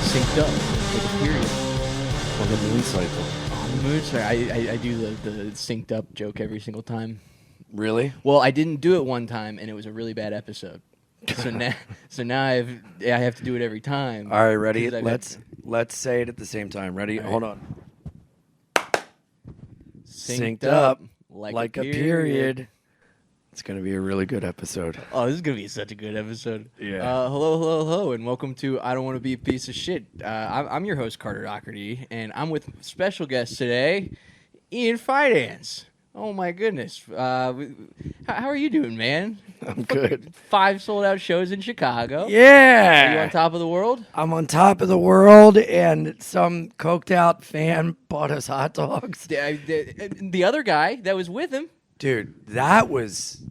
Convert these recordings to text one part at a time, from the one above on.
Synced up with a period. On the moon cycle. On the moon cycle. I do the synced up joke every single time. Really? Well, I didn't do it one time, and it was a really bad episode. So now I have to do it every time. All right, ready? Let's say it at the same time. Ready? Right. Hold on. Synced up like a period. It's going to be a really good episode. Oh, this is going to be such a good episode. Yeah. Hello, and welcome to I Don't Want to Be a Piece of Shit. I'm your host, Carter Doherty, and I'm with special guest today, Ian Fidance. Oh, my goodness. How are you doing, man? I'm good. 5 sold-out shows in Chicago. Yeah. Are you on top of the world? I'm on top of the world, and some coked-out fan bought us hot dogs. The other guy that was with him. Dude, that was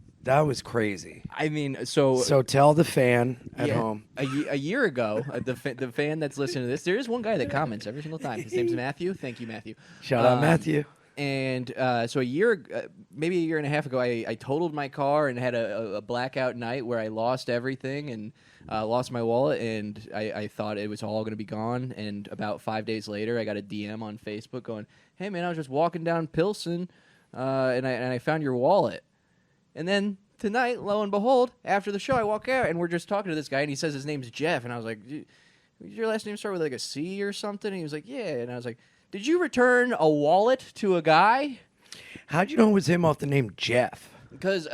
crazy. I mean, so tell the fan at home. A year ago, the fan that's listening to this, there is one guy that comments every single time. His name's Matthew. Thank you, Matthew. Shout out, Matthew. And so maybe a year and a half ago, I totaled my car and had a blackout night where I lost everything and lost my wallet, and I thought it was all going to be gone. And about 5 days later, I got a DM on Facebook going, "Hey, man, I was just walking down Pilsen, and I found your wallet." And then tonight, lo and behold, after the show, I walk out, and we're just talking to this guy, and he says his name's Jeff. And I was like, "Your last name start with like a C or something?" And he was like, "Yeah." And I was like, "Did you return a wallet to a guy?" How'd you know it was him off the name Jeff? Because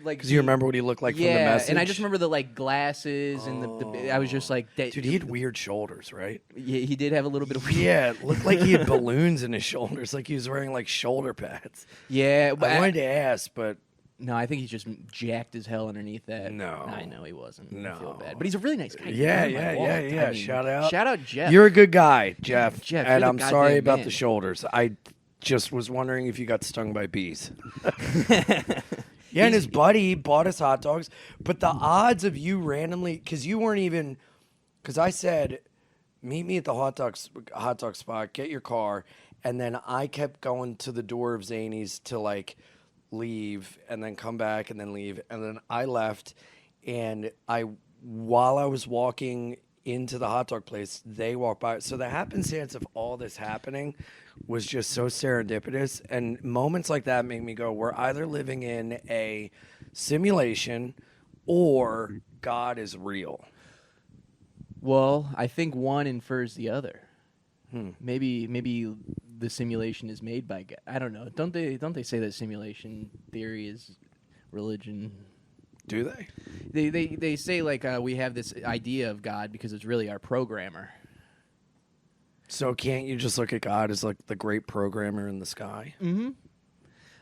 Because you remember what he looked like from the message? And I just remember the glasses and the I was just like... Dude, he had weird shoulders, right? Yeah, he did have a little bit of... Yeah, it looked like he had balloons in his shoulders, like he was wearing like shoulder pads. Yeah, but I wanted to ask, but... No, I think he's just jacked as hell underneath that. No. I know he wasn't. No. I feel bad. But he's a really nice guy. Yeah. I mean, Shout out. Shout out, Jeff. You're a good guy, Jeff. Jeff, and you're the I'm sorry goddamn about man. the shoulders. I just was wondering if you got stung by bees. Yeah, and his buddy bought us hot dogs. But the odds of you randomly, because you weren't even, because I said, meet me at the hot dog spot, get your car. And then I kept going to the door of Zany's to like leave and then come back and then leave. And then I left. And while I was walking into the hot dog place, they walked by. So the happenstance of all this happening was just so serendipitous. And moments like that make me go, we're either living in a simulation or God is real. Well, I think one infers the other. Maybe the simulation is made by God. I don't know. Don't they say that simulation theory is religion? Do they? They say like we have this idea of God because it's really our programmer. So can't you just look at God as like the great programmer in the sky? Mm-hmm.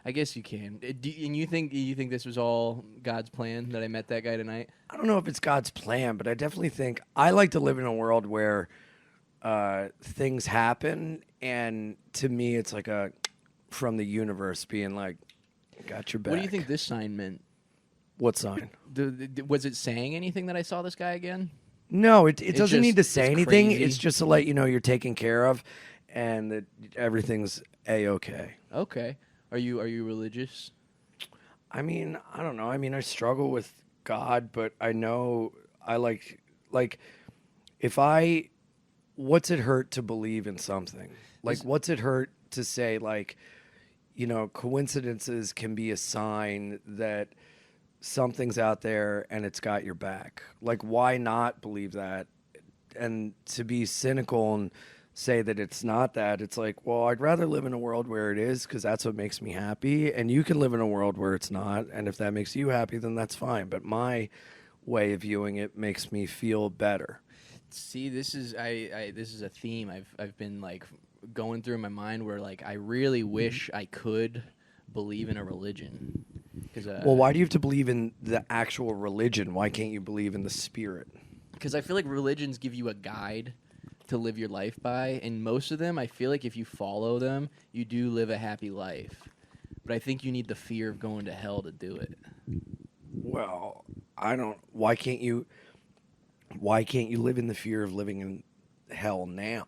I guess you can. And you think this was all God's plan that I met that guy tonight? I don't know if it's God's plan, but I definitely think I like to live in a world where things happen, and to me, it's like a from the universe being like, "Got your back." What do you think this sign meant? What sign? Was it saying anything that I saw this guy again? No, it doesn't just- need to say it's anything. crazy. It's just to let you know you're taken care of, and that everything's a-okay. Okay. Are you religious? I mean, I don't know. I mean, I struggle with God, but I know I like if what's it hurt to believe in something? Like, what's it hurt to say, like, you know, coincidences can be a sign that something's out there and it's got your back. Like, why not believe that? And to be cynical and say that it's not that, it's like, well, I'd rather live in a world where it is because that's what makes me happy. And you can live in a world where it's not. And if that makes you happy, then that's fine. But my way of viewing it makes me feel better. See, this is this is a theme I've been like going through in my mind where like I really wish I could believe in a religion. Well, why do you have to believe in the actual religion? Why can't you believe in the spirit? Because I feel like religions give you a guide to live your life by, and most of them, I feel like if you follow them, you do live a happy life. But I think you need the fear of going to hell to do it. Well, I don't. Why can't you live in the fear of living in hell now?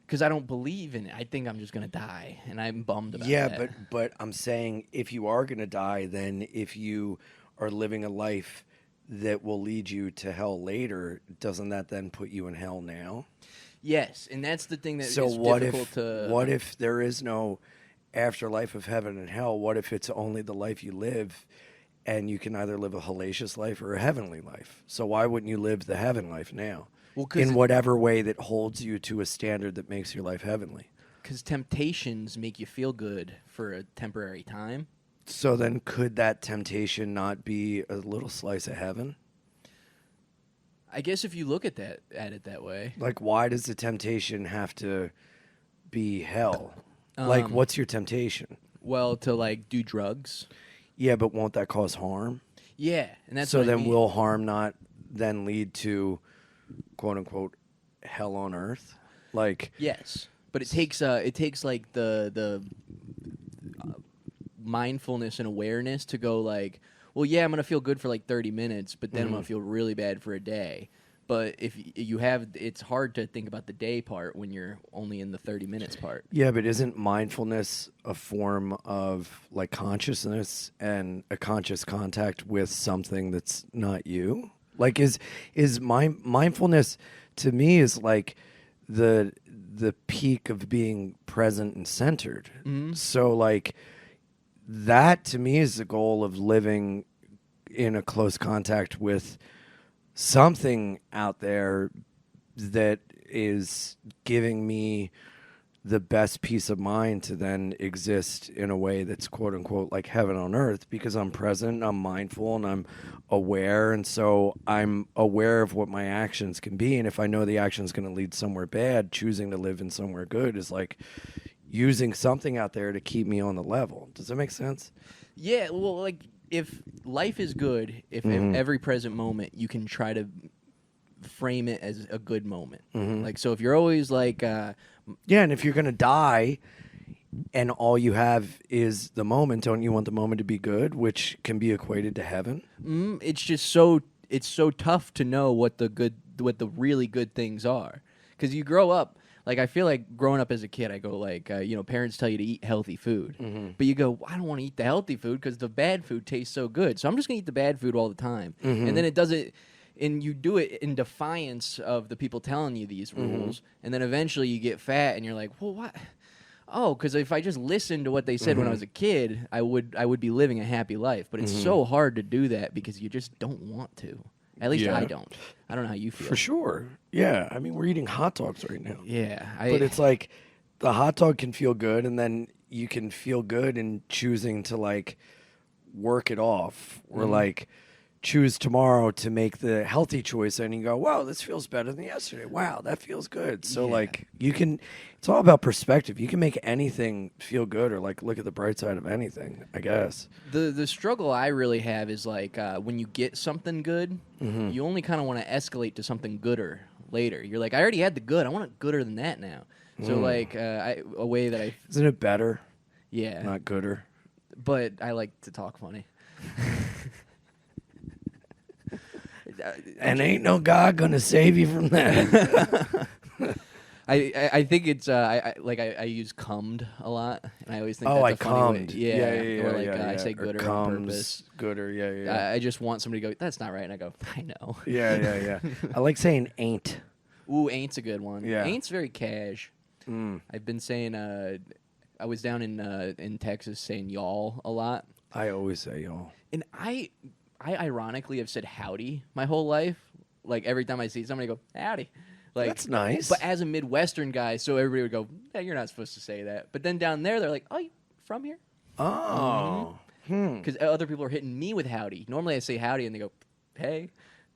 Because I don't believe in it. I think I'm just going to die, and I'm bummed about that. Yeah, but I'm saying if you are going to die, then if you are living a life that will lead you to hell later, doesn't that then put you in hell now? Yes, and that's the thing that So is difficult to. what if there is no afterlife of heaven and hell? What if it's only the life you live, and you can either live a hellacious life or a heavenly life? So why wouldn't you live the heaven life now? Well, in whatever way that holds you to a standard that makes your life heavenly. Because temptations make you feel good for a temporary time. So then could that temptation not be a little slice of heaven? I guess if you look at it that way. Like, why does the temptation have to be hell? Like, what's your temptation? Well, to like do drugs. Yeah, but won't that cause harm? Yeah, and that's so what then I mean. Will harm not then lead to quote unquote hell on earth? Like, yes, but it takes like the mindfulness and awareness to go like, well, yeah, I'm gonna feel good for like 30 minutes, but then I'm gonna feel really bad for a day. But if you have, it's hard to think about the day part when you're only in the 30 minutes part. yeah, but isn't mindfulness a form of like consciousness and a conscious contact with something that's not you? Like, is mindfulness to me is like the peak of being present and centered. Mm-hmm. So like that to me is the goal of living in a close contact with something out there that is giving me the best peace of mind to then exist in a way that's quote unquote like heaven on earth, because I'm present, I'm mindful, and I'm aware. And so I'm aware of what my actions can be. And if I know the action is going to lead somewhere bad, choosing to live in somewhere good is like using something out there to keep me on the level. Does that make sense? Yeah, well, like if life is good, if every present moment you can try to frame it as a good moment. Like, so if you're always like, yeah, and if you're gonna die, and all you have is the moment, don't you want the moment to be good, which can be equated to heaven? it's just it's so tough to know what the really good things are, because you grow up. Like, I feel like growing up as a kid, I go like, parents tell you to eat healthy food. But you go, I don't want to eat the healthy food because the bad food tastes so good. So I'm just going to eat the bad food all the time. And then it does it, and you do it in defiance of the people telling you these rules. And then eventually you get fat and you're like, well, what? Oh, because if I just listened to what they said when I was a kid, I would be living a happy life. But it's so hard to do that because you just don't want to. At least I don't. I don't know how you feel. For sure. Yeah. I mean, we're eating hot dogs right now. Yeah. But it's like the hot dog can feel good, and then you can feel good in choosing to like work it off, or like choose tomorrow to make the healthy choice, and you go, wow, this feels better than yesterday. Wow, that feels good. So like you can, it's all about perspective. You can make anything feel good, or like look at the bright side of anything, I guess. The struggle I really have is like when you get something good, you only kind of want to escalate to something gooder later. You're like, I already had the good. I want it gooder than that now. So like a way that I... Isn't it better? Yeah. Not gooder. But I like to talk funny. And ain't no God gonna save you from that. I think it's I use cummed a lot, and I always think that's a funny cummed. way. Yeah, yeah, or like yeah, I say or gooder on comes, purpose. Gooder, yeah. I just want somebody to go, that's not right, and I go, I know. Yeah. I like saying ain't. Ooh, ain't's a good one. Yeah. Ain't's very cash. I've been saying I was down in Texas saying y'all a lot. I always say y'all. And I ironically have said howdy my whole life. Like every time I see somebody, I go, howdy. Like, that's nice. But as a Midwestern guy, so everybody would go, hey, you're not supposed to say that. But then down there, they're like, oh, you from here? Oh. Because other people are hitting me with howdy. Normally I say howdy and they go, hey.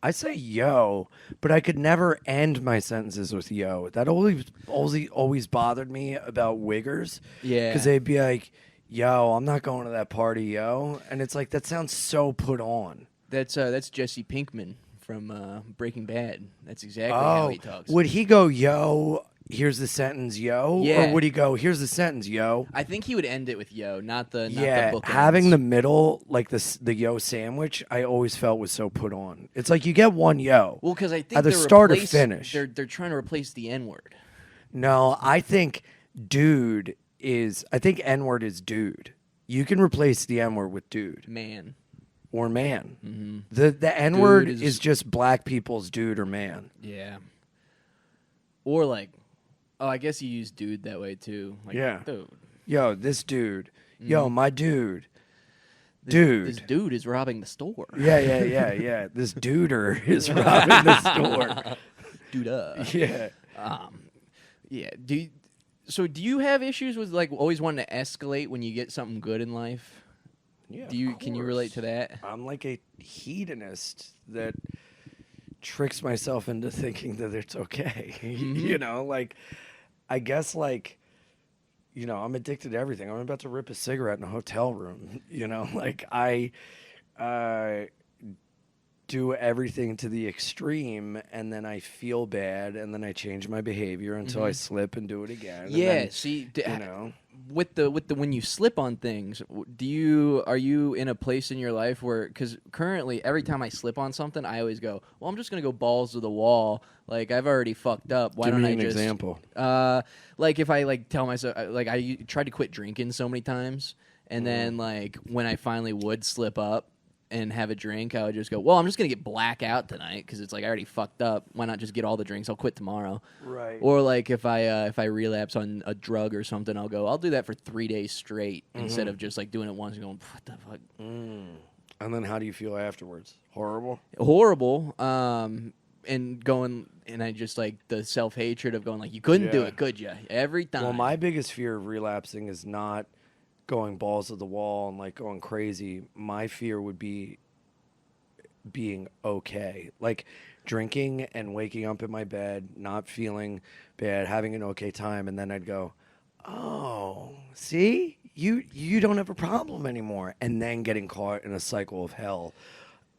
I say yo, but I could never end my sentences with yo. That always bothered me about Wiggers. Yeah. Because they'd be like, yo, I'm not going to that party, yo. And it's like, that sounds so put on. That's Jesse Pinkman from Breaking Bad. That's exactly how he talks. Would he go, yo, here's the sentence, yo? Yeah. Or would he go, here's the sentence, yo? I think he would end it with yo, not the bookends. Having the middle, like the yo sandwich, I always felt was so put on. It's like you get one yo. Well, because I think either start or finish. They're trying to replace the N-word. No, I think dude is. I think N-word is dude. You can replace the N-word with dude. Man. or man. Mm-hmm. The N word Dude is just black people's dude or man. Yeah. Or like, oh, I guess you use dude that way too. Like, Yeah. dude. Yo, this dude. Mm-hmm. Yo, my dude. This dude is robbing the store. Yeah. This duder is robbing the store. Dude. Yeah. Yeah. So do you have issues with like always wanting to escalate when you get something good in life? Yeah. Can you relate to that? I'm like a hedonist that tricks myself into thinking that it's okay. Mm-hmm. You know, like I guess like I'm addicted to everything. I'm about to rip a cigarette in a hotel room. You know, like I do everything to the extreme, and then I feel bad, and then I change my behavior until I slip and do it again. Yeah. And then, See, with the when you slip on things, are you in a place in your life where, because currently every time I slip on something, I always go, well, I'm just gonna go balls to the wall. Like I've already fucked up. Why give don't me I an just example? Like if I like tell myself, like I tried to quit drinking so many times, and then like when I finally would slip up and have a drink, I would just go, well, I'm just gonna get blackout tonight because it's like I already fucked up. Why not just get all the drinks? I'll quit tomorrow. Right. Or like if I relapse on a drug or something, I'll do that for 3 days straight instead of just like doing it once and going, what the fuck? And then how do you feel afterwards? Horrible? Horrible. And going, and I just like the self-hatred of going like, you couldn't do Yeah. it, could you? Every time. Well, my biggest fear of relapsing is not going balls to the wall and like going crazy. My fear would be being okay. Like drinking and waking up in my bed, not feeling bad, having an okay time, and then I'd go, "Oh, see? You don't have a problem anymore." And then getting caught in a cycle of hell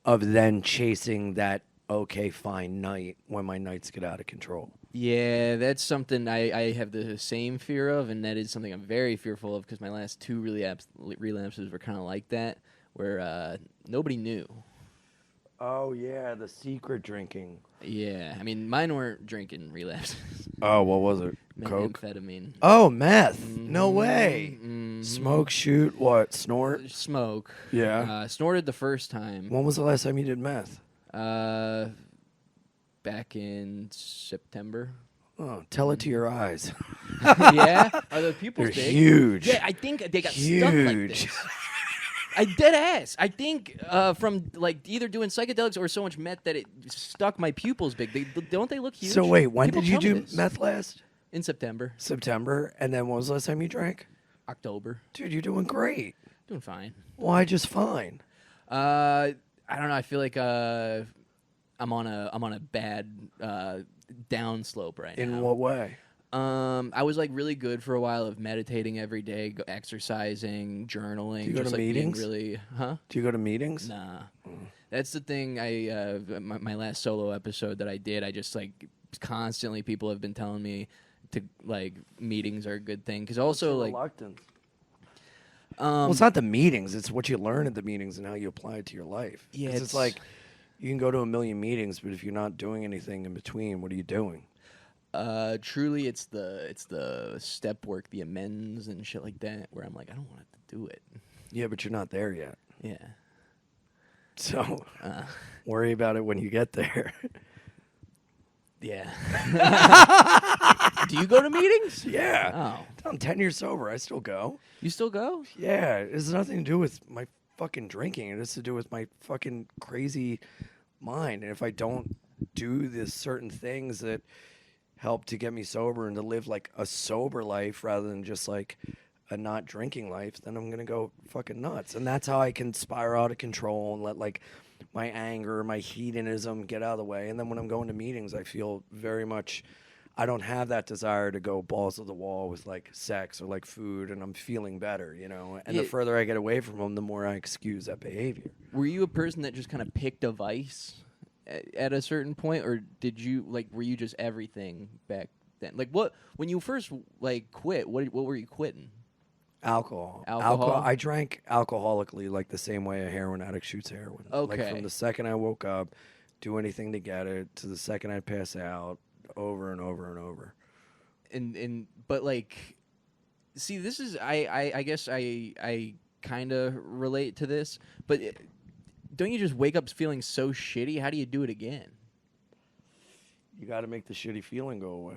of then chasing that okay fine night when my nights get out of control. Yeah, that's something I have the same fear of, and that is something I'm very fearful of because my last 2 relapses were kind of like that, where nobody knew. Oh yeah, the secret drinking. Yeah, I mean, mine weren't drinking relapses. Oh, what was it? Coke? Amphetamine. Oh, meth. No way. Smoke, shoot, what? Snort? Smoke. Yeah. Snorted the first time. When was the last time you did meth? Back in September. Oh, tell it to your eyes. Yeah? Are the pupils They're big? huge. Yeah, I think they got stuck like this. I dead ass. I think from like either doing psychedelics or so much meth that it stuck my pupils big. Don't they look huge? So wait, when People did you tell me do this. meth last? In September. September. And then when was the last time you drank? October. Dude, you're doing great. Doing fine. Why just fine? I don't know. I feel like I'm on a bad downslope right now. In what way? I was like really good for a while of meditating every day, exercising, journaling. Do you go just to like meetings? Being really, huh? Do you go to meetings? Nah. That's the thing. My last solo episode that I did, I just like constantly people have been telling me to like meetings are a good thing because also like reluctance. Well, it's not the meetings; it's what you learn at the meetings and how you apply it to your life. Yeah, 'Cause it's like you can go to a million meetings, but if you're not doing anything in between, what are you doing? Truly, it's the step work, the amends and shit like that, where I'm like, I don't want to do it. Yeah, but you're not there yet. Yeah. So worry about it when you get there. Yeah. Do you go to meetings? Yeah. Oh. I'm 10 years sober. I still go. You still go? Yeah. It has nothing to do with my fucking drinking. It has to do with my fucking crazy mind. And if I don't do these certain things that help to get me sober and to live like a sober life rather than just like a not drinking life, then I'm going to go fucking nuts. And that's how I can spiral out of control and let like my anger, my hedonism get out of the way. And then when I'm going to meetings, I feel very much, I don't have that desire to go balls to the wall with like sex or like food, and I'm feeling better, you know? And the further I get away from them, the more I excuse that behavior. Were you a person that just kind of picked a vice at a certain point, or did you like, were you just everything back then? Like what, when you first like quit, what were you quitting? Alcohol. Alcohol? I drank alcoholically like the same way a heroin addict shoots heroin. Okay. Like from the second I woke up, do anything to get it, to the second I pass out, over and over and over. And but like, see, this is I guess I kind of relate to this, but don't you just wake up feeling so shitty? How do you do it again? You got to make the shitty feeling go away.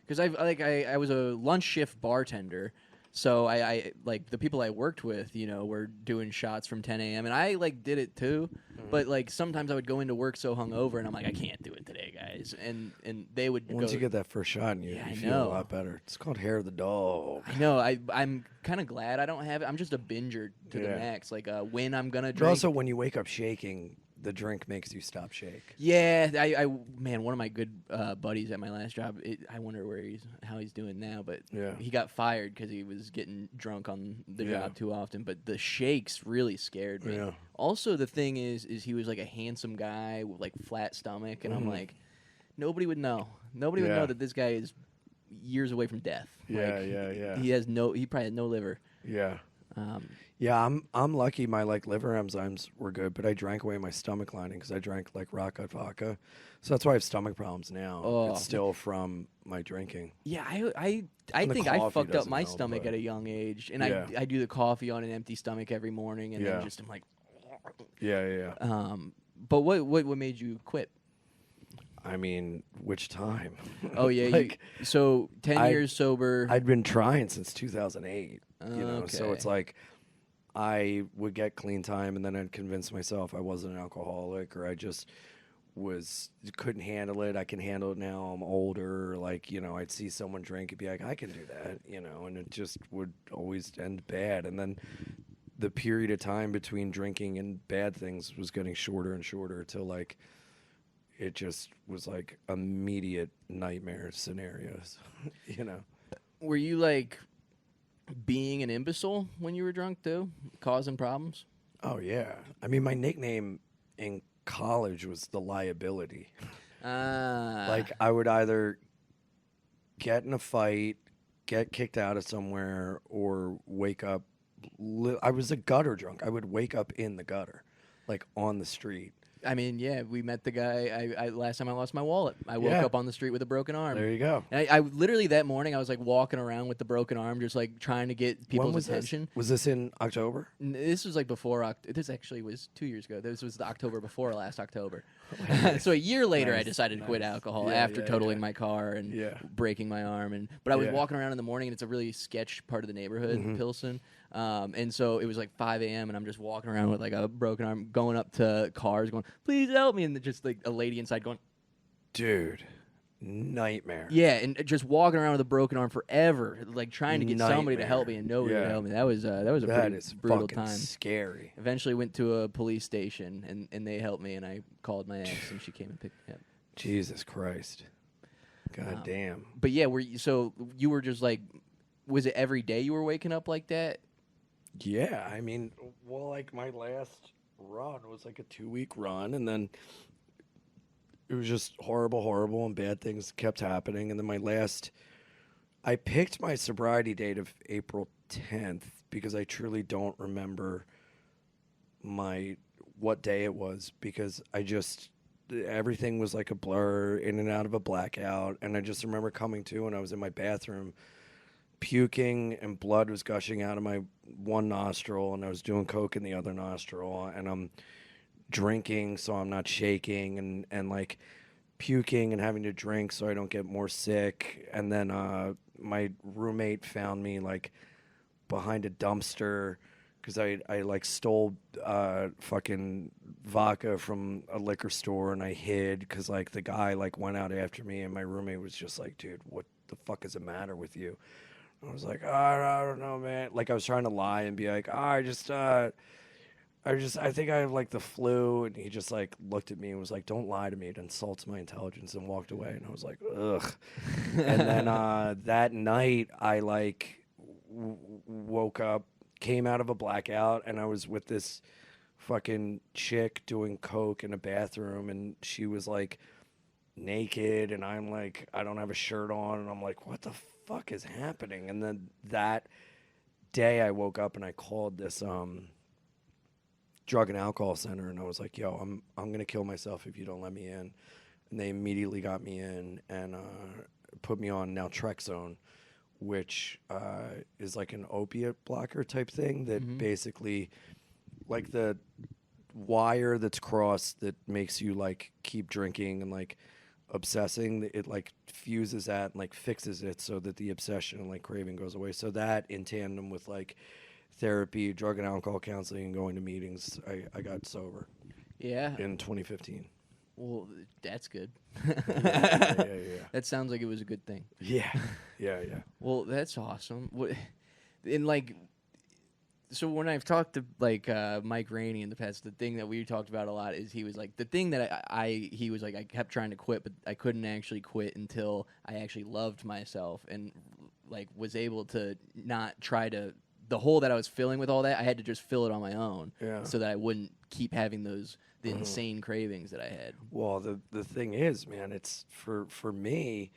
Because I was a lunch shift bartender, so I like the people I worked with, were doing shots from 10 a.m. and I did it too, but sometimes I would go into work so hungover and I'm like, I can't do it today, guys, and they would Once you get that first shot, you feel a lot better. It's called hair of the dog. I know. I'm kind of glad I don't have it. I'm just a binger to the max. When I'm gonna drink. But also, when you wake up shaking, the drink makes you stop shake. Yeah, man, one of my good buddies at my last job. I wonder how he's doing now. But he got fired because he was getting drunk on the job too often. But the shakes really scared me. Yeah. Also, the thing is he was like a handsome guy with flat stomach, and I'm like, nobody would know. Nobody would know that this guy is years away from death. Yeah. He probably had no liver. Yeah. I'm lucky. My liver enzymes were good, but I drank away my stomach lining because I drank rock gut vodka, so that's why I have stomach problems now. It's still from my drinking. Yeah, I think I fucked up my stomach at a young age, and I do the coffee on an empty stomach every morning, and then just I'm like, But what made you quit? I mean, which time? Oh yeah, so 10 years sober. I'd been trying since 2008. Okay. So it's like I would get clean time, and then I'd convince myself I wasn't an alcoholic, or I just couldn't handle it. I can handle it now. I'm older. I'd see someone drink and be like, I can do that, and it just would always end bad. And then the period of time between drinking and bad things was getting shorter and shorter till it just was immediate nightmare scenarios, Were you being an imbecile when you were drunk too, causing problems? Oh yeah. I mean, my nickname in college was the liability. I would either get in a fight, get kicked out of somewhere, or wake up. I was a gutter drunk. I would wake up in the gutter, on the street. I mean, yeah, we met the guy. I last time I lost my wallet, I woke up on the street with a broken arm. There you go. And I literally that morning I was walking around with the broken arm, just trying to get people's attention. Was this in October? This was before. This actually was 2 years ago. This was the October before last October. So a year later, I decided to quit alcohol after totaling my car and breaking my arm. But I was walking around in the morning, and it's a really sketch part of the neighborhood, Pilsen. And so it was 5 a.m. and I'm just walking around with a broken arm, going up to cars, going, "Please help me!" And just a lady inside going, "Dude, nightmare." Yeah, and just walking around with a broken arm forever, trying to get somebody to help me, and nobody would help me. That was a pretty brutal time. Scary. Eventually went to a police station, and they helped me, and I called my ex, and she came and picked me up. Jesus Christ. God damn. But yeah, so you were just was it every day you were waking up like that? Yeah, I mean, my last run was a 2-week run, and then it was just horrible, and bad things kept happening. And then I picked my sobriety date of April 10th because I truly don't remember what day it was, because everything was like a blur, in and out of a blackout, and I just remember coming to, and I was in my bathroom puking, and blood was gushing out of my one nostril, and I was doing coke in the other nostril, and I'm drinking so I'm not shaking, and puking and having to drink so I don't get more sick. And then my roommate found me behind a dumpster because I stole fucking vodka from a liquor store, and I hid because the guy went out after me, and my roommate was just dude, what the fuck is the matter with you? I was like, I don't know, man. I was trying to lie and be like, I think I have the flu. And he just looked at me and was like, don't lie to me. It insults my intelligence, and walked away. And I was like, ugh. And then that night I woke up, came out of a blackout, and I was with this fucking chick doing coke in a bathroom, and she was naked, and I'm I don't have a shirt on, and I'm what the fuck is happening? And then that day I woke up and I called this drug and alcohol center, and I was like, yo, I'm gonna kill myself if you don't let me in. And they immediately got me in and put me on naltrexone, which is an opiate blocker type thing that basically the wire that's crossed that makes you like keep drinking and like obsessing. It like fuses that and like fixes it so that the obsession and like craving goes away. So that in tandem with like therapy, drug and alcohol counseling, and going to meetings, I got sober Yeah. in 2015. Well, that's good. Yeah. That sounds like it was a good thing. Yeah. Well, that's awesome. And like, so when I've talked to like Mike Rainey in the past, the thing that we talked about a lot is he was like the thing that he was like I kept trying to quit, but I couldn't actually quit until I actually loved myself and like was able to not try to the hole that I was filling with all that. I had to just fill it on my own, so that I wouldn't keep having the insane cravings that I had. Well, the thing is, man, it's for me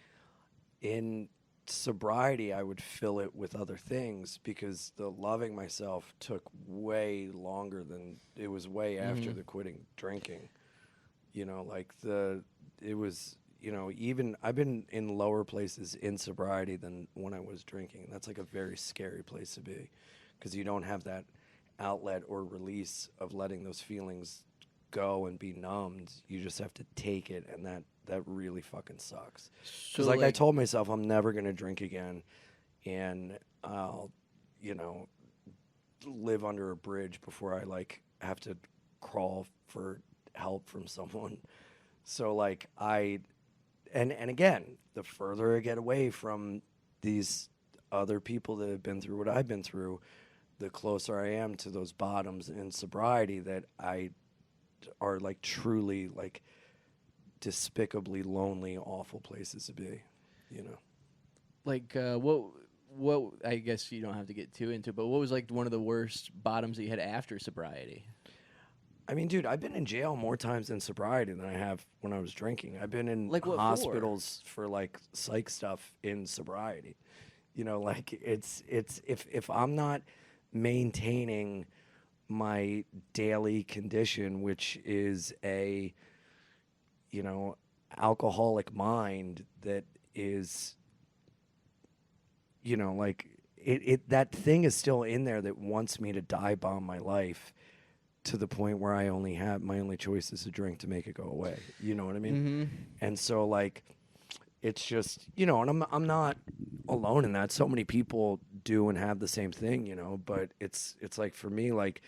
in sobriety, I would fill it with other things because the loving myself took way longer than it was way after the quitting drinking. You know, like it was, you know, even I've been in lower places in sobriety than when I was drinking. That's like a very scary place to be because you don't have that outlet or release of letting those feelings go and be numbed. You just have to take it, and that really fucking sucks. Because So like I told myself, I'm never gonna drink again, and I'll, you know, live under a bridge before I like have to crawl for help from someone. So like and again, the further I get away from these other people that have been through what I've been through, the closer I am to those bottoms in sobriety that I are like truly like despicably lonely, awful places to be, you know. like what I guess you don't have to get too into, but what was like one of the worst bottoms that you had after sobriety? I mean, dude, I've been in jail more times in sobriety than I have when I was drinking. I've been in Like what for? hospitals for like psych stuff in sobriety. You know, like it's if I'm not maintaining my daily condition, which is a, you know, alcoholic mind that is, you know, like it that thing is still in there that wants me to dive bomb my life to the point where I only have my only choice is to drink to make it go away. You know what I mean? Mm-hmm. And so like it's just, you know, and I'm not alone in that. So many people do and have the same thing, you know, but it's like for me, like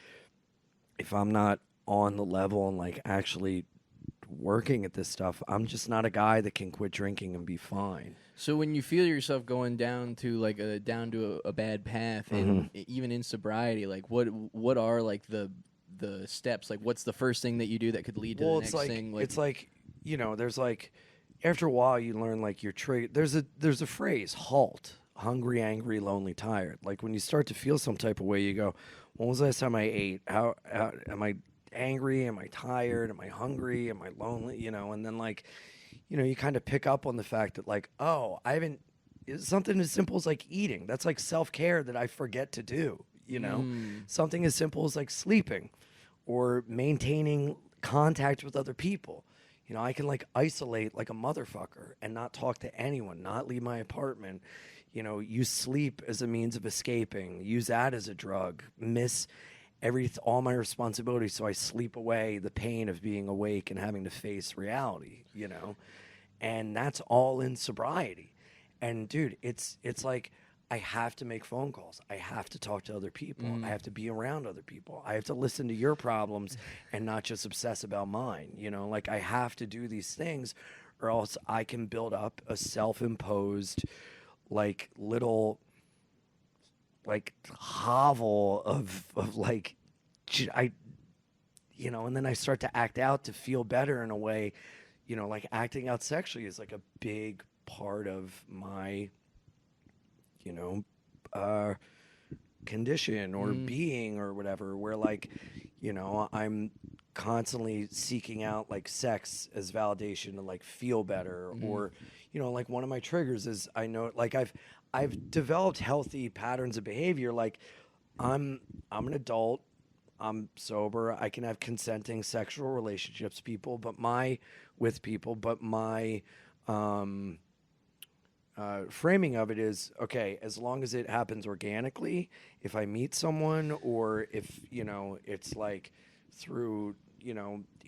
if I'm not on the level and like actually working at this stuff, I'm just not a guy that can quit drinking and be fine. So when you feel yourself going down to like a bad path, and even in sobriety, like what are like the steps? Like what's the first thing that you do that could lead to the next thing? Like, it's like, you know, there's like after a while you learn like your trait. There's a phrase, HALT: hungry, angry, lonely, tired. Like when you start to feel some type of way, you go, when was the last time I ate? How am I angry? Am I tired? Am I hungry? Am I lonely? You know, and then like, you know, you kind of pick up on the fact that like, oh, I haven't. It's something as simple as like eating. That's like self-care that I forget to do. You know, something as simple as like sleeping or maintaining contact with other people. You know, I can like isolate like a motherfucker and not talk to anyone, not leave my apartment. You know, use sleep as a means of escaping, use that as a drug, miss all my responsibilities so I sleep away the pain of being awake and having to face reality, you know? And that's all in sobriety. And dude, it's like I have to make phone calls. I have to talk to other people. I have to be around other people. I have to listen to your problems and not just obsess about mine. You know, like I have to do these things or else I can build up a self-imposed like little like hovel of like I, you know, and then I start to act out to feel better in a way, you know, like acting out sexually is like a big part of my, you know, condition or being or whatever, where like, you know, I'm constantly seeking out like sex as validation to like feel better or, you know, like one of my triggers is I know like I've developed healthy patterns of behavior. Like I'm an adult, I'm sober, I can have consenting sexual relationships but my framing of it is, okay, as long as it happens organically, if I meet someone or if, you know, it's like through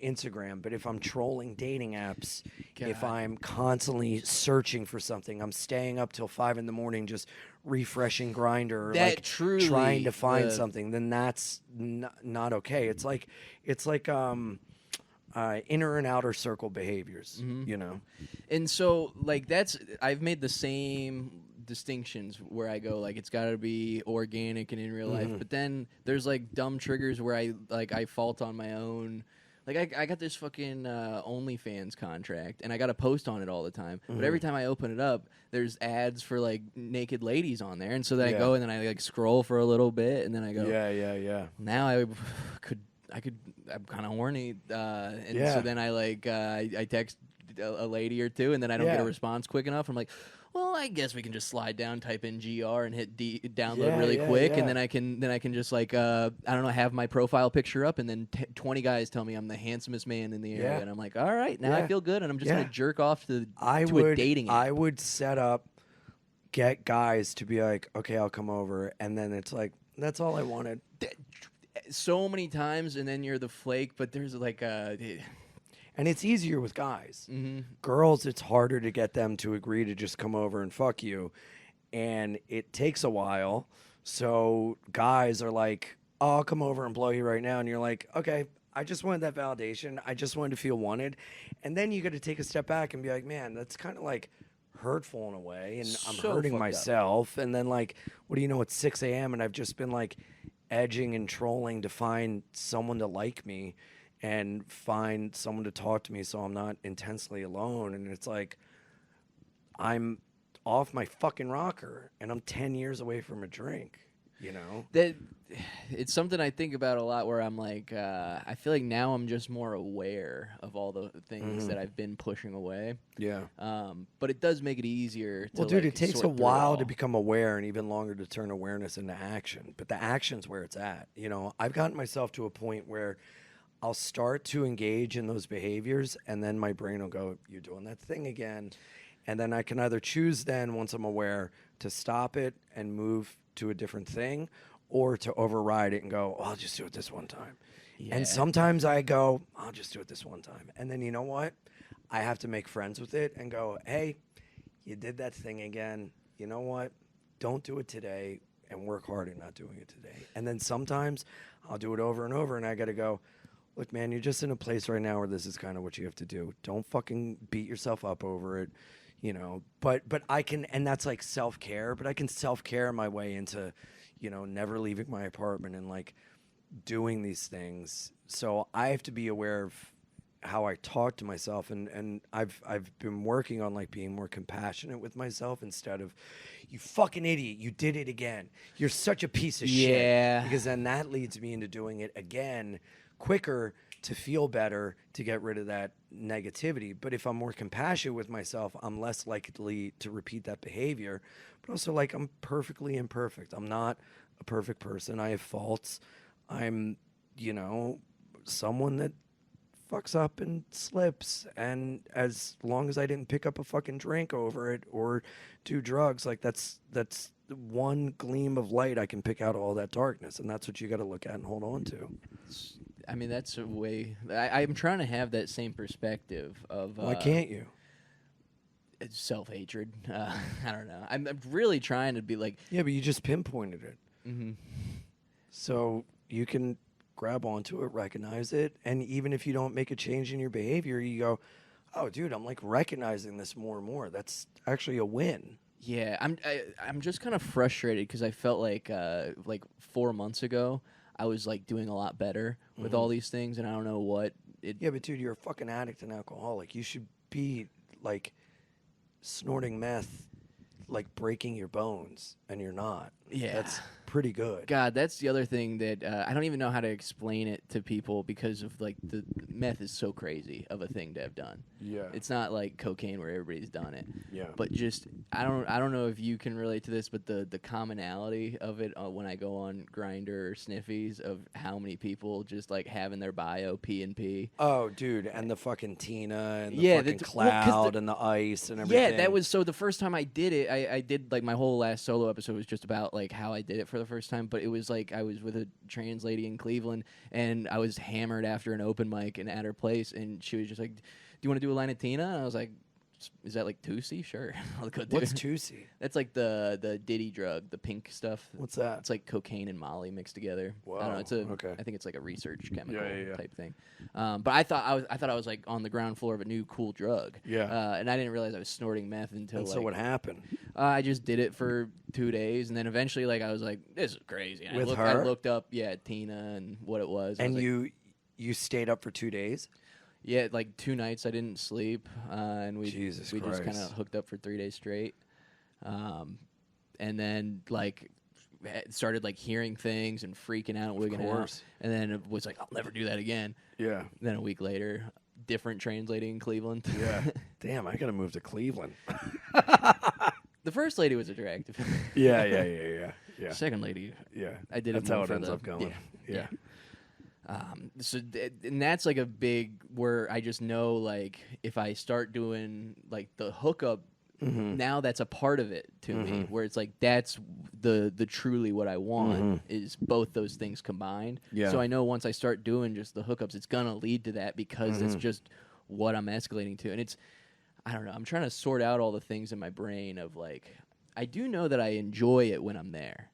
Instagram, but if I'm trolling dating apps, if God. I'm constantly searching for something, I'm staying up till 5 a.m. just refreshing Grinder, or That like truly trying to find the- something, then that's not okay. It's like inner and outer circle behaviors, And so, like, I've made the same distinctions where I go, like, it's got to be organic and in real life. But then there's, like, dumb triggers where I fault on my own. Like, I got this fucking OnlyFans contract, and I got to post on it all the time. But every time I open it up, there's ads for, like, naked ladies on there. And so then I go, and then I, like, scroll for a little bit, and then I go, yeah. now I'm kind of horny, and Yeah. so then I text a lady or two, and then I don't get a response quick enough. I'm like, well, I guess we can just slide down, type in GR, and hit download really quick, and then I can just like I don't know, have my profile picture up, and then 20 guys tell me I'm the handsomest man in the area, and I'm like, all right, now I feel good, and I'm just gonna jerk off to a dating app. I would get guys to be like, okay, I'll come over, and then it's like, that's all I wanted. So many times, and then you're the flake, but there's like and it's easier with guys. Mm-hmm. Girls, it's harder to get them to agree to just come over and fuck you, and it takes a while. So guys are like, oh, I'll come over and blow you right now, and you're like, okay, I just wanted that validation. I just wanted to feel wanted. And then you got to take a step back and be like, man, that's kind of like hurtful in a way, and I'm So hurting fucked up. myself. And then, like, what do you know, it's 6 a.m. and I've just been like edging and trolling to find someone to like me and find someone to talk to me so I'm not intensely alone. And it's like, I'm off my fucking rocker and I'm 10 years away from a drink, That it's something I think about a lot, where I'm like, I feel like now I'm just more aware of all the things that I've been pushing away. Yeah. But it does make it easier to, Well, dude, like, it takes a sort through it while all. to become aware and even longer to turn awareness into action. But the action's where it's at. I've gotten myself to a point where I'll start to engage in those behaviors, and then my brain will go, you're doing that thing again. And then I can either choose then, once I'm aware, to stop it and move to a different thing, or to override it and go, oh, I'll just do it this one time. Yeah. And sometimes I go, I'll just do it this one time. And then you know what? I have to make friends with it and go, hey, you did that thing again. You know what? Don't do it today, and work hard at not doing it today. And then sometimes I'll do it over and over, and I got to go, look, man, you're just in a place right now where this is kind of what you have to do. Don't fucking beat yourself up over it, But I can, and that's like self-care, but I can self-care my way into, never leaving my apartment and like doing these things. So I have to be aware of how I talk to myself, and I've been working on like being more compassionate with myself instead of, you fucking idiot, you did it again. You're such a piece of shit. Because then that leads me into doing it again quicker to feel better, to get rid of that negativity. But if I'm more compassionate with myself, I'm less likely to repeat that behavior. But also, like, I'm perfectly imperfect. I'm not a perfect person. I have faults. I'm, someone that fucks up and slips. And as long as I didn't pick up a fucking drink over it or do drugs, like, that's one gleam of light I can pick out all that darkness. And that's what you got to look at and hold on to. I mean, that's a way. I'm trying to have that same perspective of. Why can't you? Self-hatred. I don't know. I'm really trying to be like. Yeah, but you just pinpointed it. Mm-hmm. So you can grab onto it, recognize it, and even if you don't make a change in your behavior, you go, oh, dude, I'm like recognizing this more and more. That's actually a win. Yeah, I'm just kind of frustrated because I felt like 4 months ago I was like doing a lot better with all these things, and I don't know what it. Yeah, but dude, you're a fucking addict and alcoholic. You should be like snorting meth, like breaking your bones, and you're not. Yeah, that's pretty good. God, that's the other thing that I don't even know how to explain it to people, because of like the meth is so crazy of a thing to have done. Yeah. It's not like cocaine where everybody's done it. Yeah. But just I don't know if you can relate to this, but the commonality of it when I go on Grindr or Sniffies of how many people just like have in their bio P&P. Oh, dude, and the fucking Tina and the Yeah, fucking well, 'cause cloud and the ice and everything. Yeah, that was so. The first time I did it, I did like my whole last solo episode was just about like how I did it for the first time. But it was like I was with a trans lady in Cleveland, and I was hammered after an open mic and at her place, and she was just like, "Do you want to do a line of Tina?" And I was like, "Is that like Tusi? Sure, I'll go do What's it." Tusi? That's like the Diddy drug, the pink stuff. What's that? It's like cocaine and Molly mixed together. I don't know. It's okay. I think it's like a research chemical yeah. type thing. But I thought I was like on the ground floor of a new cool drug. Yeah. And I didn't realize I was snorting meth until. And like, so what happened? I just did it for 2 days, and then eventually, like, I was like, "This is crazy." And With I her? looked up, Tina and what it was. I And was like, you stayed up for 2 days? yeah, like 2 nights I didn't sleep, and we Jesus just kind Christ. of hooked up for 3 days straight, and then like started like hearing things and freaking out, wigging out, course. and then it was like, "I'll never do that again." Yeah. Then a week later, different translating in Cleveland. Yeah. Damn, I gotta move to Cleveland. The first lady was attractive. Yeah. Second lady, Yeah. I did That's it more how it for ends up going. Yeah. And that's like a big where I just know like if I start doing like the hookup, now that's a part of it to me where it's like that's the truly what I want is both those things combined. Yeah. So I know once I start doing just the hookups, it's gonna lead to that because it's just what I'm escalating to, and it's I don't know. I'm trying to sort out all the things in my brain of like I do know that I enjoy it when I'm there.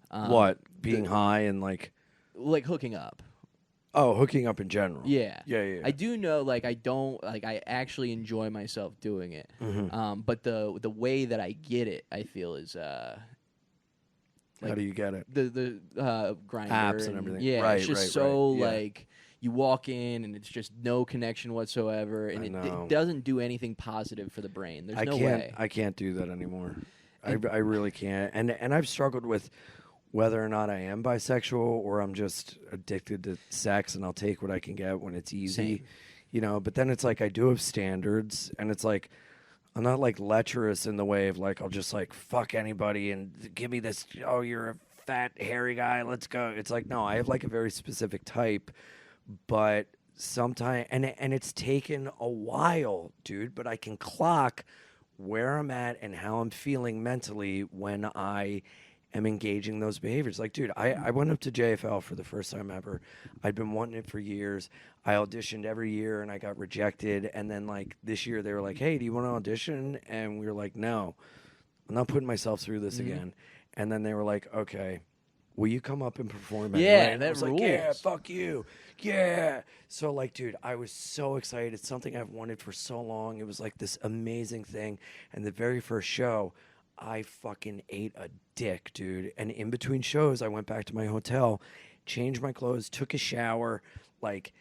What? Being high and like hooking up. Oh, hooking up in general. Yeah. Yeah. I do know, like, I don't, like, I actually enjoy myself doing it. But the way that I get it, I feel is, How do you get it? the Grindr Apps and everything. Yeah, Right, it's just right, so right. Yeah. like you walk in and it's just no connection whatsoever, and it doesn't do anything positive for the brain. There's no way. I can't do that anymore. I really can't. And I've struggled with whether or not I am bisexual or I'm just addicted to sex and I'll take what I can get when it's easy. Same. You know, but then it's like I do have standards, and it's like I'm not like lecherous in the way of like I'll just like fuck anybody and give me this, oh, you're a fat hairy guy, let's go. It's like no, I have like a very specific type, but sometimes and it's taken a while, dude, but I can clock where I'm at and how I'm feeling mentally when I am engaging those behaviors. Like, dude, I went up to JFL for the first time ever. I'd been wanting it for years. I auditioned every year and I got rejected. And then like this year they were like, hey, do you want to audition? And we were like, no, I'm not putting myself through this again. And then they were like, okay, will you come up and perform? Yeah, and I was rules. like, yeah, fuck you. Yeah. So like, dude, I was so excited. It's something I've wanted for so long. It was like this amazing thing. And the very first show, I fucking ate a dick, dude. And in between shows, I went back to my hotel, changed my clothes, took a shower, like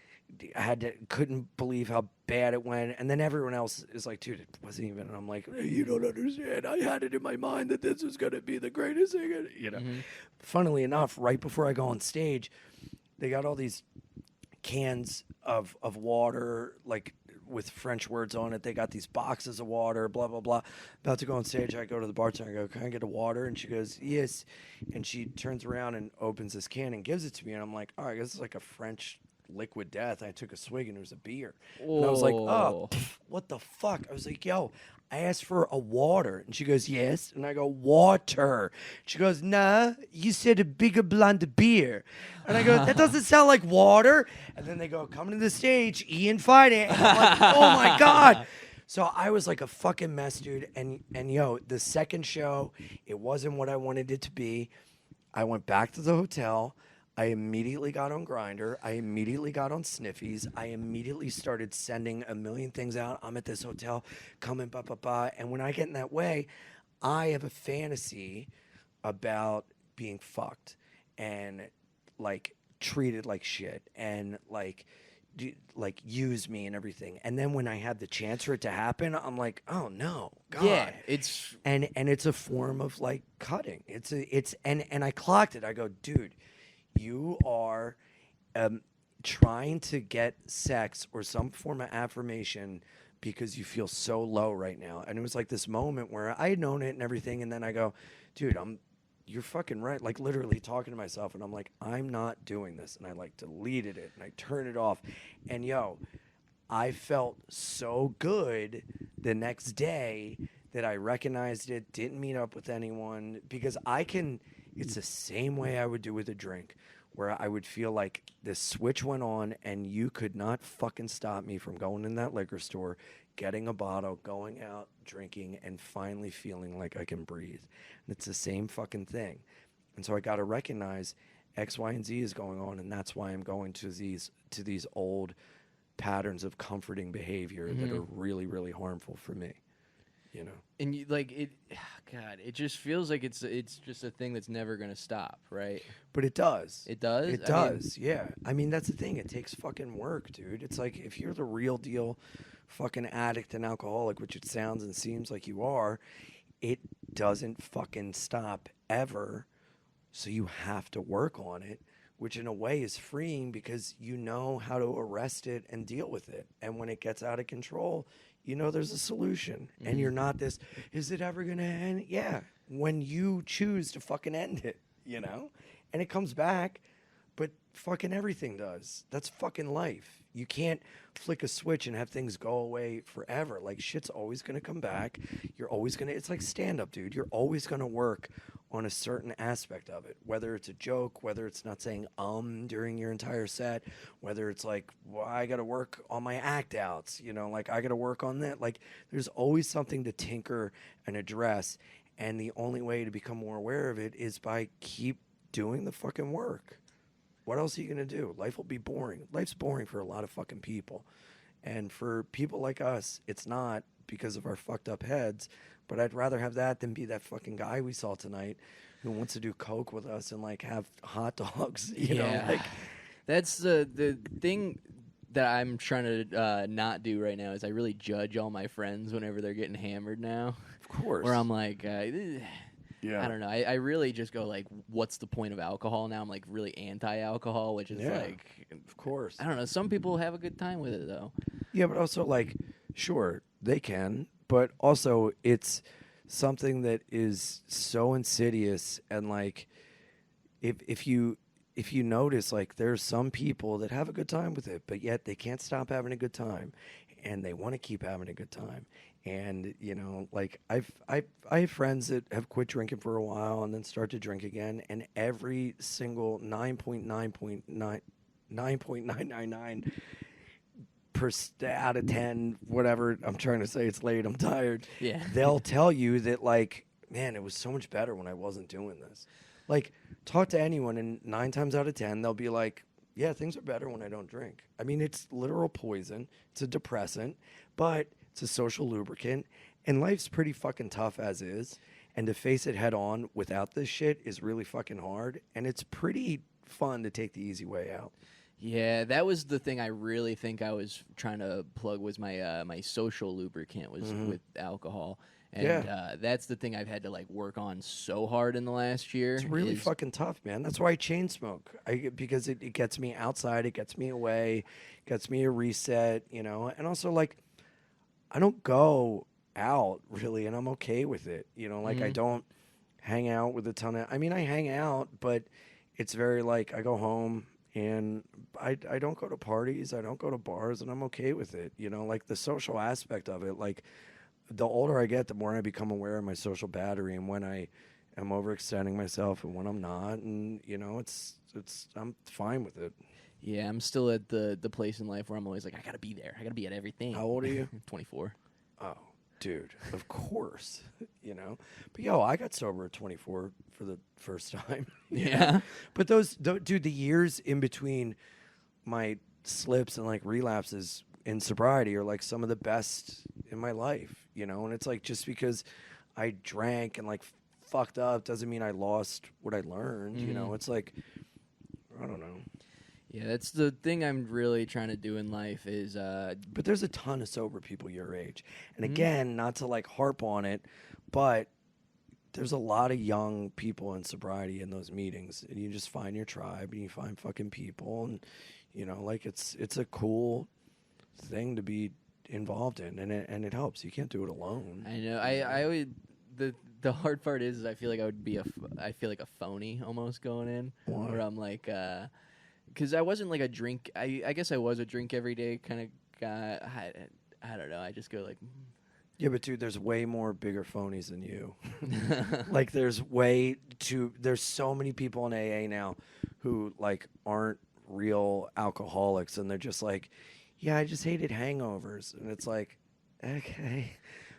couldn't believe how bad it went. And then everyone else is like, dude, it wasn't even. And I'm like, hey, you don't understand. I had it in my mind that this was going to be the greatest thing. You know, funnily enough, right before I go on stage, they got all these cans of water, like with French words on it. They got these boxes of water, blah, blah, blah. About to go on stage, I go to the bartender, I go, can I get a water? And she goes, yes. And she turns around and opens this can and gives it to me. And I'm like, oh, I guess it's like a French liquid death. I took a swig and it was a beer. And I was like, oh, what the fuck? I was like, yo, I asked for a water. And she goes, yes. And I go, water. She goes, nah, you said a bigger blonde beer. And I go, that doesn't sound like water. And then they go, coming to the stage, Ian Fidance. And I'm like, oh my God. So I was like a fucking mess, dude. And yo, the second show, it wasn't what I wanted it to be. I went back to the hotel. I immediately got on Grindr. I immediately got on Sniffies. I immediately started sending a million things out. I'm at this hotel, coming, blah, blah, blah. And when I get in that way, I have a fantasy about being fucked and, like, treated like shit and, like use me and everything. And then when I had the chance for it to happen, I'm like, oh, no, God. Yeah, it's... And it's a form of, like, cutting. And I clocked it. I go, dude, you are trying to get sex or some form of affirmation because you feel so low right now. And it was like this moment where I had known it and everything. And then I go, dude, you're fucking right. Like literally talking to myself. And I'm like, I'm not doing this. And I like deleted it and I turned it off. And yo, I felt so good the next day that I recognized it, didn't meet up with anyone, because it's the same way I would do with a drink, where I would feel like the switch went on and you could not fucking stop me from going in that liquor store, getting a bottle, going out, drinking, and finally feeling like I can breathe. And it's the same fucking thing. And so I got to recognize X, Y, and Z is going on, and that's why I'm going to these old patterns of comforting behavior that are really, really harmful for me. You know, and you, like it, God, it just feels like it's just a thing that's never gonna stop, right? But it does. It does. It does. Yeah. I mean, that's the thing. It takes fucking work, dude. It's like if you're the real deal, fucking addict and alcoholic, which it sounds and seems like you are, it doesn't fucking stop ever. So you have to work on it, which in a way is freeing because you know how to arrest it and deal with it. And when it gets out of control, you know there's a solution. And you're not this, is it ever going to end? Yeah, when you choose to fucking end it, you know? And it comes back, but fucking everything does. That's fucking life. You can't flick a switch and have things go away forever. Like, shit's always going to come back. You're always going to, it's like stand-up, dude. You're always going to work on a certain aspect of it, whether it's a joke, whether it's not saying during your entire set, whether it's like, well, I got to work on my act outs, you know, like I got to work on that. Like there's always something to tinker and address. And the only way to become more aware of it is by keep doing the fucking work. What else are you going to do? Life will be boring. Life's boring for a lot of fucking people. And for people like us, it's not because of our fucked up heads. But I'd rather have that than be that fucking guy we saw tonight who wants to do coke with us and like have hot dogs. You know, like that's the thing that I'm trying to not do right now is I really judge all my friends whenever they're getting hammered now. Of course. Where I'm like, I don't know. I really just go like, what's the point of alcohol now? I'm like really anti-alcohol, which is like, of course. I don't know. Some people have a good time with it though. Yeah, but also like, sure, they can. But also, it's something that is so insidious, and like, if you notice, like, there's some people that have a good time with it, but yet they can't stop having a good time, and they want to keep having a good time, and you know, like I have friends that have quit drinking for a while and then start to drink again, and every single 9.999 out of 10, whatever, I'm trying to say, it's late, I'm tired. Yeah. They'll tell you that, like, man, it was so much better when I wasn't doing this. Like, talk to anyone, and 9 times out of 10, they'll be like, yeah, things are better when I don't drink. I mean, it's literal poison. It's a depressant, but it's a social lubricant, and life's pretty fucking tough as is. And to face it head on without this shit is really fucking hard, and it's pretty fun to take the easy way out. Yeah, that was the thing I really think I was trying to plug was my my social lubricant was with alcohol. And that's the thing I've had to like work on so hard in the last year. It's really fucking tough, man. That's why I chain smoke. Because it gets me outside, it gets me away, gets me a reset, you know. And also like I don't go out really, and I'm okay with it. You know, like I don't hang out with a ton of I mean I hang out, but it's very like I go home. And I don't go to parties, I don't go to bars, and I'm okay with it. You know, like the social aspect of it, like the older I get, the more I become aware of my social battery and when I am overextending myself and when I'm not. And, you know, I'm fine with it. Yeah, I'm still at the place in life where I'm always like, I got to be there. I got to be at everything. How old are you? 24. Oh, dude, of course, you know. But, yo, I got sober at 24 for the first time. Yeah. But dude, the years in between my slips and, like, relapses in sobriety are, like, some of the best in my life, you know. And it's, like, just because I drank and, like, fucked up doesn't mean I lost what I learned, you know. It's, like, I don't know. Yeah, that's the thing I'm really trying to do in life is but there's a ton of sober people your age. And again, not to like harp on it, but there's a lot of young people in sobriety in those meetings, and you just find your tribe and you find fucking people, and you know, like it's a cool thing to be involved in, and it helps. You can't do it alone. I know. I always the hard part is I feel like I feel like a phony almost going in, Why? where I'm like, because I wasn't like a drink. I guess I was a drink every day kind of guy. I don't know. I just go like. Yeah, but dude, there's way more bigger phonies than you. Like there's so many people in AA now who like aren't real alcoholics, and they're just like, yeah, I just hated hangovers. And it's like, okay.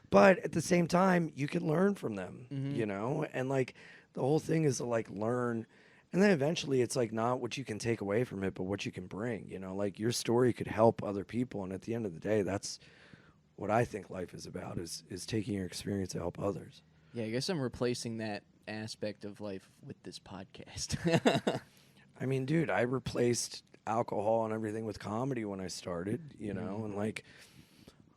But at the same time, you can learn from them, you know? And like the whole thing is to like learn, and then eventually it's like not what you can take away from it, but what you can bring, you know? Like your story could help other people, and at the end of the day, that's what I think life is about, is taking your experience to help others. Yeah, I guess I'm replacing that aspect of life with this podcast. I mean, dude, I replaced alcohol and everything with comedy when I started, you know, and like,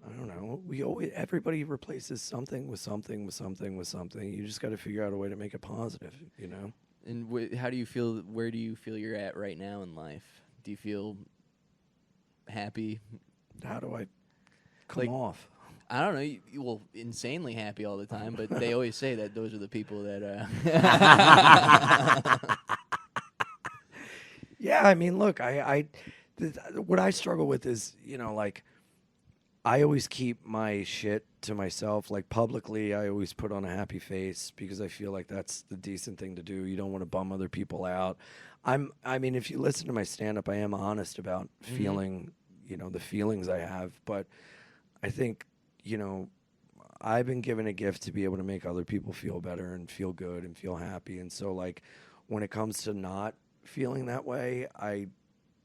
I don't know, everybody replaces something with something with something with something. You just got to figure out a way to make it positive, you know? And how do you feel? Where do you feel you're at right now in life? Do you feel happy? How do I come off? I don't know. Well, insanely happy all the time, but they always say that those are the people that. Yeah, I mean, look, what I struggle with is, you know, like, I always keep my shit to myself. Like publicly, I always put on a happy face because I feel like that's the decent thing to do. You don't want to bum other people out. I mean, if you listen to my stand-up, I am honest about feeling, you know, the feelings I have. But I think, you know, I've been given a gift to be able to make other people feel better and feel good and feel happy. And so, like, when it comes to not feeling that way, I,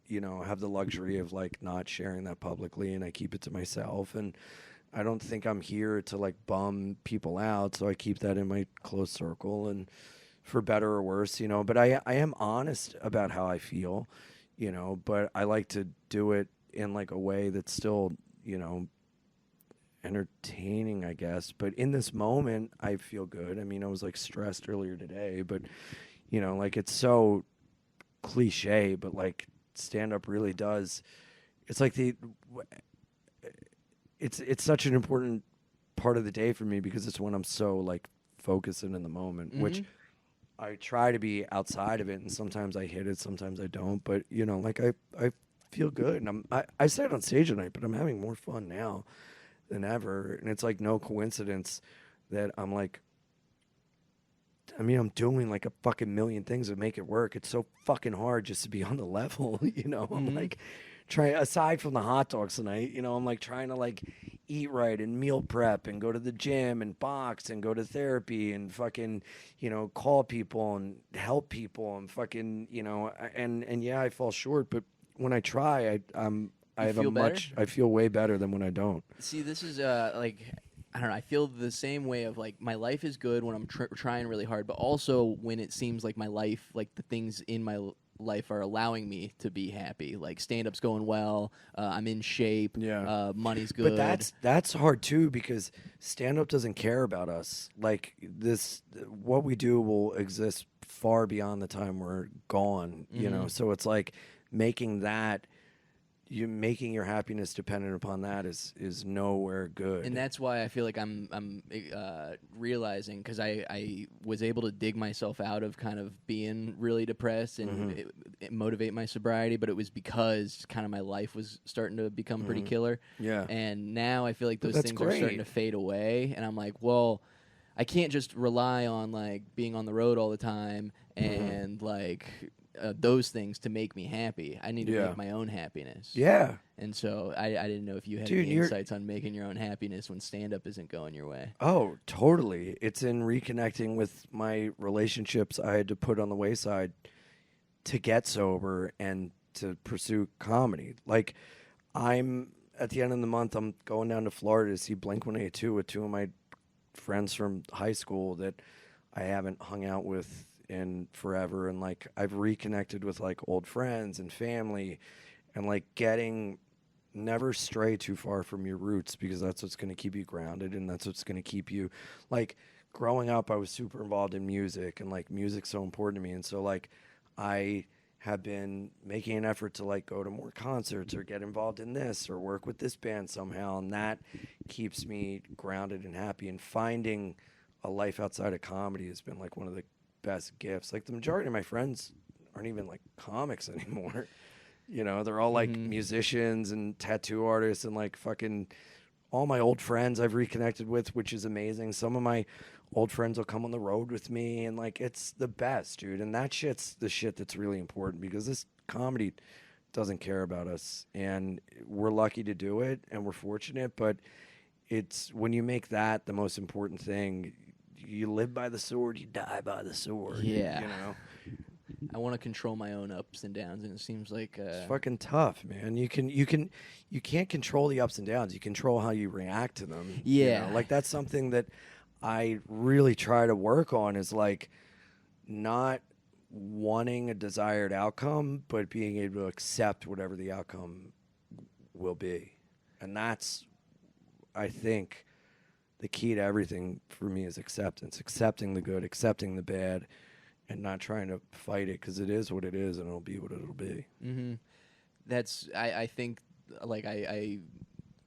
you know, have the luxury of like not sharing that publicly, and I keep it to myself. And I don't think I'm here to like bum people out, so I keep that in my close circle, and for better or worse, you know. But I am honest about how I feel, you know, but I like to do it in like a way that's still, you know, entertaining, I guess. But in this moment, I feel good. I mean, I was like stressed earlier today, but you know, like it's so cliche, but like stand up really does. It's like it's such an important part of the day for me because it's when I'm so like focused and in the moment, which I try to be outside of it, and sometimes I hit it, sometimes I don't. But you know, like I feel good, and I said it on stage tonight, but I'm having more fun now than ever, and it's like no coincidence that I'm like, I mean, I'm doing like a fucking million things to make it work. It's so fucking hard just to be on the level, you know. I'm like aside from the hot dogs tonight, you know, I'm like trying to like eat right and meal prep and go to the gym and box and go to therapy and fucking, you know, call people and help people and fucking, you know, and yeah, I fall short, but when I try, I feel way better than when I don't. See, this is like, I don't know. I feel the same way of like my life is good when I'm trying really hard, but also when it seems like my life, like the things in my life are allowing me to be happy. Like stand-up's going well, I'm in shape, money's good. But that's hard too, because stand-up doesn't care about us. Like what we do will exist far beyond the time we're gone. You know, so it's like making your happiness dependent upon that is nowhere good. And that's why I feel like I'm realizing, because I was able to dig myself out of kind of being really depressed and it motivate my sobriety, but it was because kind of my life was starting to become pretty killer. Yeah. And now I feel like those That's things great. are starting to fade away, and I'm like, well, I can't just rely on like being on the road all the time and like those things to make me happy. I need to make my own happiness. Yeah. And so I didn't know if you had any insights on making your own happiness when stand-up isn't going your way. Oh, totally. It's in reconnecting with my relationships I had to put on the wayside to get sober and to pursue comedy. Like, I'm, at the end of the month, I'm going down to Florida to see Blink-182 with two of my friends from high school that I haven't hung out with in forever, and like I've reconnected with like old friends and family, and like never stray too far from your roots, because that's what's going to keep you grounded, and that's what's going to keep you, like, growing up I was super involved in music, and like music's so important to me, and so like I have been making an effort to like go to more concerts or get involved in this or work with this band somehow, and that keeps me grounded and happy. And finding a life outside of comedy has been like one of the best gifts. Like the majority of my friends aren't even like comics anymore. You know, they're all like musicians and tattoo artists and like fucking all my old friends I've reconnected with, which is amazing. Some of my old friends will come on the road with me, and like it's the best, dude. And that shit's the shit that's really important, because this comedy doesn't care about us, and we're lucky to do it and we're fortunate, but it's when you make that the most important thing, you live by the sword, you die by the sword. Yeah. You know? I want to control my own ups and downs, and it seems like It's fucking tough, man. You can't control the ups and downs. You control how you react to them. Yeah. You know? Like that's something that I really try to work on, is like not wanting a desired outcome, but being able to accept whatever the outcome will be. And that's, I think, the key to everything for me is acceptance. Accepting the good, accepting the bad, and not trying to fight it, because it is what it is and it'll be what it'll be. Mm-hmm. That's I think like I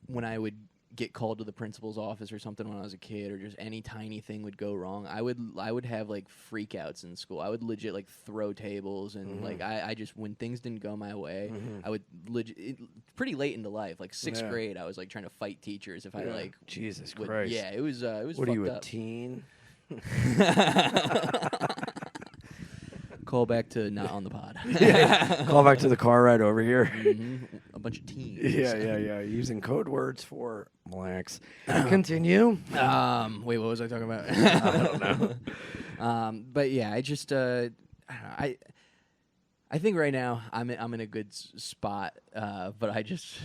when I would get called to the principal's office or something when I was a kid, or just any tiny thing would go wrong, I would have like freakouts in school. I would legit like throw tables, and like I just, when things didn't go my way, I would legit pretty late into life, like sixth grade, I was like trying to fight teachers if I like Jesus would, Christ. yeah, it was What fucked are you, up. a teen? Call back to not on the pod. Call back to the car ride over here. A bunch of teens. Yeah. Using code words for blacks. Continue. Wait, what was I talking about? I don't know. But yeah, I just I don't know. I think right now I'm in a good spot, but I just,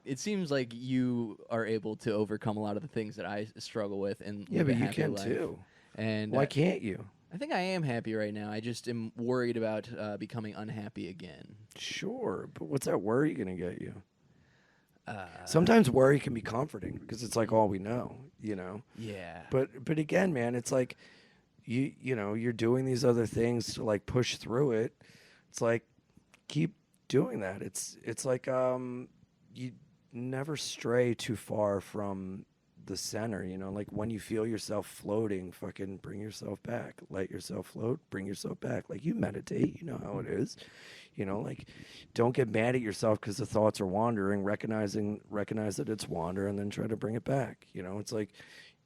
it seems like you are able to overcome a lot of the things that I struggle with, and Yeah, live but a you happy can life. too. And Why can't you? I think I am happy right now. I just am worried about becoming unhappy again. Sure, but what's that worry going to get you? Sometimes worry can be comforting, because it's like all we know, you know? Yeah. But again, man, it's like you know, you're doing these other things to like push through it. It's like, keep doing that. It's like you never stray too far from the center, you know, like when you feel yourself floating, fucking bring yourself back. Let yourself float, bring yourself back. Like you meditate, you know how it is. You know, like don't get mad at yourself because the thoughts are wandering. Recognize that it's wander, and then try to bring it back. You know, it's like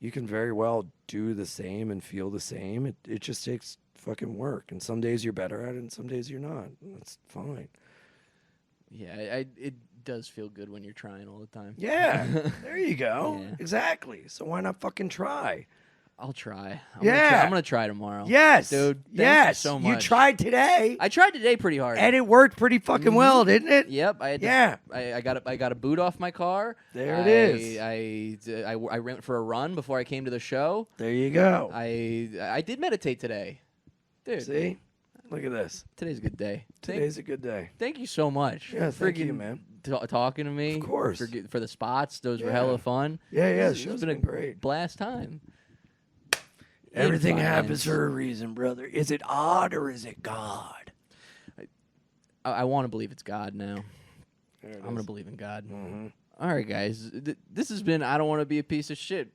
you can very well do the same and feel the same. It just takes fucking work, and some days you're better at it and some days you're not. That's fine. Yeah, it does feel good when you're trying all the time. Yeah, there you go. Yeah. Exactly. So why not fucking try? I'll try. I'm gonna try tomorrow. Yes, dude. Thank yes. you so much. You tried today, I tried today pretty hard, and it worked pretty fucking well, didn't it? Yep. I had Yeah. I got a boot off my car. There it is. I went for a run before I came to the show. There you go. I did meditate today, dude. See, look at this. Today's a good day. Today's a good day. Thank you so much. Yeah, thank you, Friggin' man. Talking to me. Of course. For the spots. Those were Yeah. hella fun. Yeah, It's show's been a been great. blast time. Everything Fidance. happens for a reason, brother. Is it odd or is it God? I want to believe it's God now. There it I'm going is. to believe in God. Mhm. All right, guys. This has been I Don't Want to Be a Piece of Shit.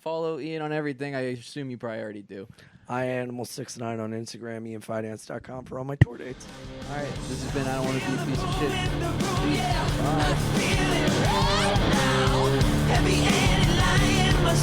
Follow Ian on everything. I assume you probably already do. iAnimal69 on Instagram, IanFidance.com for all my tour dates. All right. This has been I Don't Want to Be a Piece of Shit. Peace. Bye. Heavy-handed lying, my